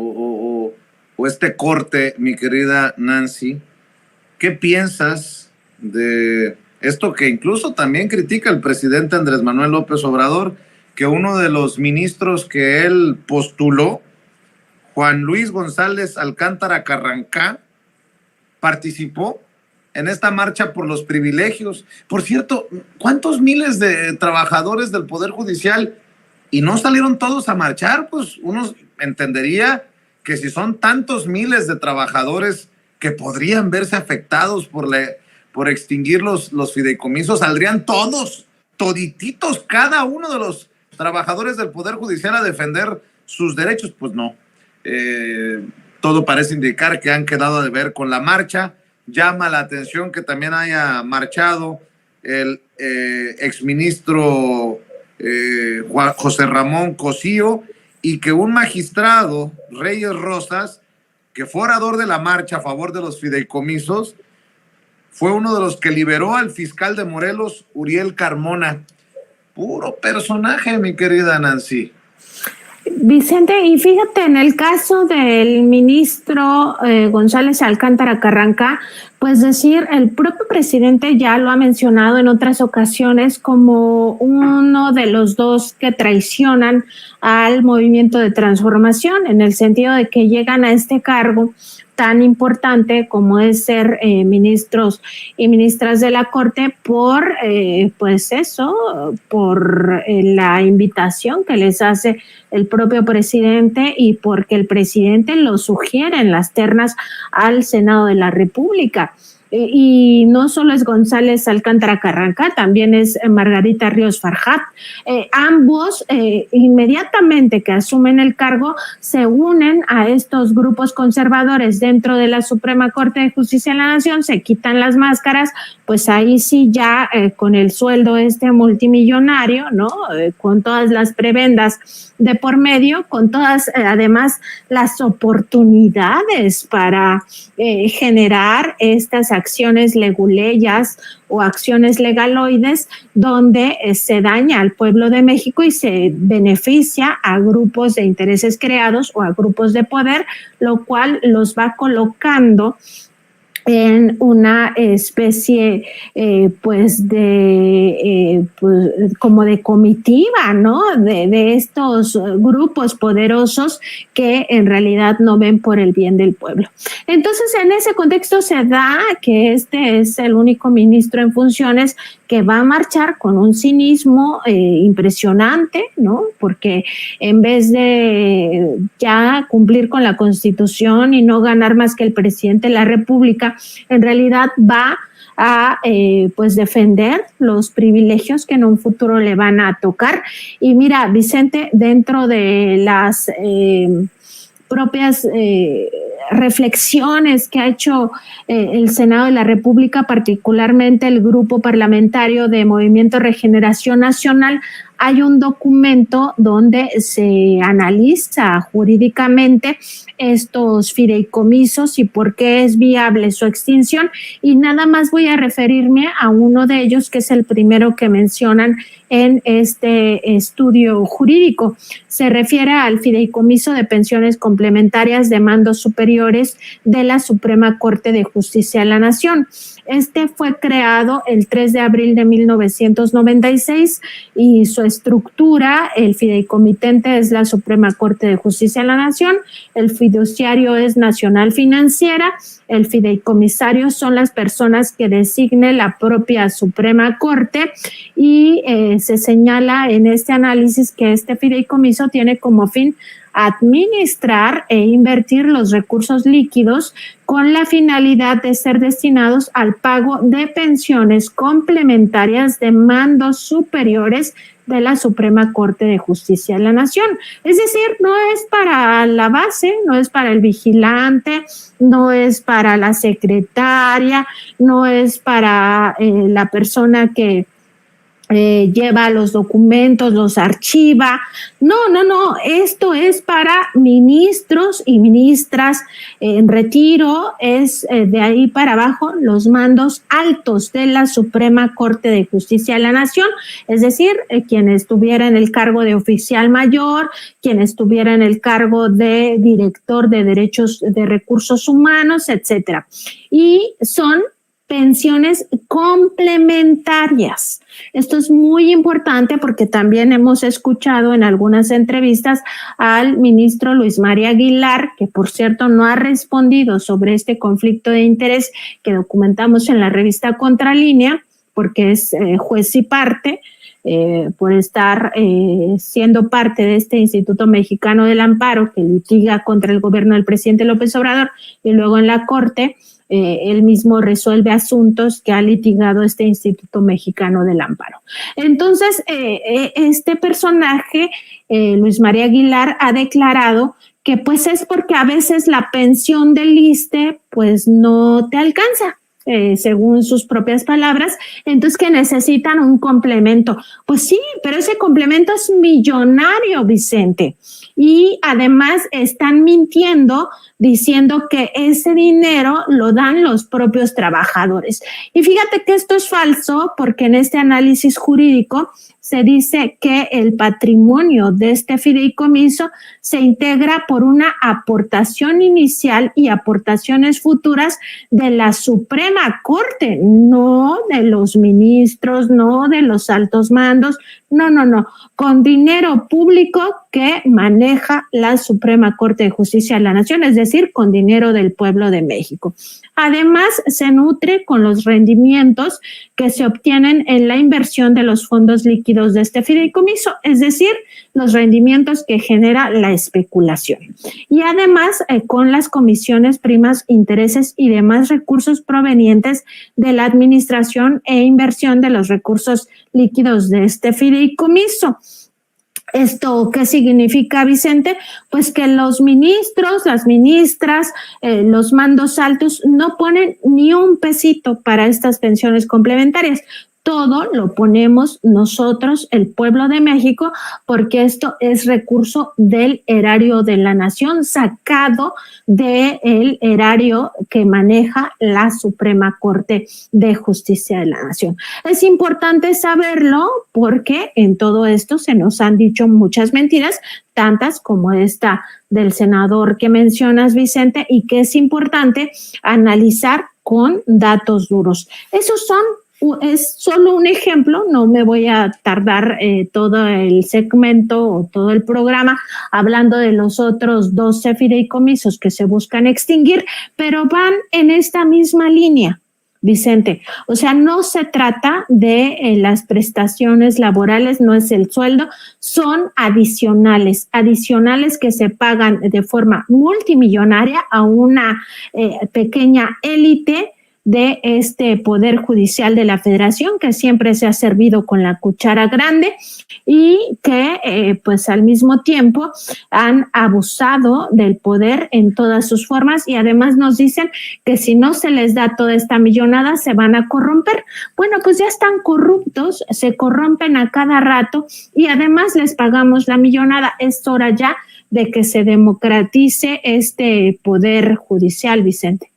o este corte, mi querida Nancy, ¿qué piensas de esto que incluso también critica el presidente Andrés Manuel López Obrador, que uno de los ministros que él postuló, Juan Luis González Alcántara Carrancá, participó en esta marcha por los privilegios? Por cierto, ¿cuántos miles de trabajadores del Poder Judicial y no salieron todos a marchar? Pues uno entendería que si son tantos miles de trabajadores que podrían verse afectados por extinguir los fideicomisos, saldrían todos, todititos, cada uno de los trabajadores del Poder Judicial a defender sus derechos. Pues no. Todo parece indicar que han quedado a deber con la marcha. Llama la atención que también haya marchado el exministro José Ramón Cosío, y que un magistrado, Reyes Rosas, que fue orador de la marcha a favor de los fideicomisos, fue uno de los que liberó al fiscal de Morelos, Uriel Carmona. Puro personaje, mi querida Nancy. Vicente, y fíjate, en el caso del ministro González Alcántara Carrancá, pues decir, el propio presidente ya lo ha mencionado en otras ocasiones como uno de los dos que traicionan al movimiento de transformación, en el sentido de que llegan a este cargo tan importante como es ser ministros y ministras de la Corte por, pues eso, por la invitación que les hace el propio presidente y porque el presidente lo sugiere en las ternas al Senado de la República. Y no solo es González Alcántara Carrancá, también es Margarita Ríos Farjat. Ambos, inmediatamente que asumen el cargo, se unen a estos grupos conservadores dentro de la Suprema Corte de Justicia de la Nación, se quitan las máscaras, pues ahí sí ya con el sueldo multimillonario, ¿no? Con todas las prebendas de por medio, con todas además las oportunidades para generar estas acciones leguleyas o acciones legaloides donde se daña al pueblo de México y se beneficia a grupos de intereses creados o a grupos de poder, lo cual los va colocando en una especie pues de como de comitiva, ¿no? De estos grupos poderosos que en realidad no ven por el bien del pueblo. Entonces, en ese contexto se da que este es el único ministro en funciones que va a marchar con un cinismo impresionante, ¿no? Porque en vez de ya cumplir con la Constitución y no ganar más que el presidente de la República, en realidad va a pues defender los privilegios que en un futuro le van a tocar. Y mira, Vicente, dentro de las propias reflexiones que ha hecho el Senado de la República, particularmente el grupo parlamentario de Movimiento Regeneración Nacional, hay un documento donde se analiza jurídicamente estos fideicomisos y por qué es viable su extinción, y nada más voy a referirme a uno de ellos, que es el primero que mencionan en este estudio jurídico. Se refiere al fideicomiso de pensiones complementarias de mandos superiores de la Suprema Corte de Justicia de la Nación. Este fue creado el 3 de abril de 1996 y su estructura, el fideicomitente es la Suprema Corte de Justicia de la Nación, el fiduciario es Nacional Financiera, el fideicomisario son las personas que designe la propia Suprema Corte, y se señala en este análisis que este fideicomiso tiene como fin administrar e invertir los recursos líquidos con la finalidad de ser destinados al pago de pensiones complementarias de mandos superiores de la Suprema Corte de Justicia de la Nación. Es decir, no es para la base, no es para el vigilante, no es para la secretaria, no es para la persona que lleva los documentos, los archiva. No, esto es para ministros y ministras en retiro, es de ahí para abajo los mandos altos de la Suprema Corte de Justicia de la Nación, es decir, quien estuviera en el cargo de oficial mayor, quien estuviera en el cargo de director de derechos de recursos humanos, etcétera. Y son pensiones complementarias. Esto es muy importante porque también hemos escuchado en algunas entrevistas al ministro Luis María Aguilar, que por cierto no ha respondido sobre este conflicto de interés que documentamos en la revista Contralínea, porque es juez y parte, por estar siendo parte de este Instituto Mexicano del Amparo que litiga contra el gobierno del presidente López Obrador, y luego en la Corte él mismo resuelve asuntos que ha litigado este Instituto Mexicano del Amparo. Entonces, este personaje, Luis María Aguilar, ha declarado que pues es porque a veces la pensión del ISSSTE pues no te alcanza. Según sus propias palabras, entonces que necesitan un complemento. Pues sí, pero ese complemento es millonario, Vicente. Y además están mintiendo diciendo que ese dinero lo dan los propios trabajadores. Y fíjate que esto es falso porque en este análisis jurídico se dice que el patrimonio de este fideicomiso se integra por una aportación inicial y aportaciones futuras de la Suprema Corte, no de los ministros, no de los altos mandos, no, con dinero público que maneja la Suprema Corte de Justicia de la Nación, es decir, con dinero del pueblo de México. Además, se nutre con los rendimientos que se obtienen en la inversión de los fondos líquidos de este fideicomiso, es decir, los rendimientos que genera la especulación. Y además, con las comisiones, primas, intereses y demás recursos provenientes de la administración e inversión de los recursos líquidos de este fideicomiso. ¿Esto qué significa, Vicente? Pues que los ministros, las ministras, los mandos altos no ponen ni un pesito para estas pensiones complementarias. Todo lo ponemos nosotros, el pueblo de México, porque esto es recurso del erario de la nación, sacado del erario que maneja la Suprema Corte de Justicia de la Nación. Es importante saberlo porque en todo esto se nos han dicho muchas mentiras, tantas como esta del senador que mencionas, Vicente, y que es importante analizar con datos duros. Es solo un ejemplo, no me voy a tardar todo el segmento o todo el programa hablando de los otros 12 fideicomisos que se buscan extinguir, pero van en esta misma línea, Vicente. O sea, no se trata de las prestaciones laborales, no es el sueldo, son adicionales que se pagan de forma multimillonaria a una pequeña élite de este Poder Judicial de la Federación, que siempre se ha servido con la cuchara grande y que pues al mismo tiempo han abusado del poder en todas sus formas, y además nos dicen que si no se les da toda esta millonada se van a corromper. Bueno, pues ya están corruptos, se corrompen a cada rato y además les pagamos la millonada. Es hora ya de que se democratice este Poder Judicial, Vicente.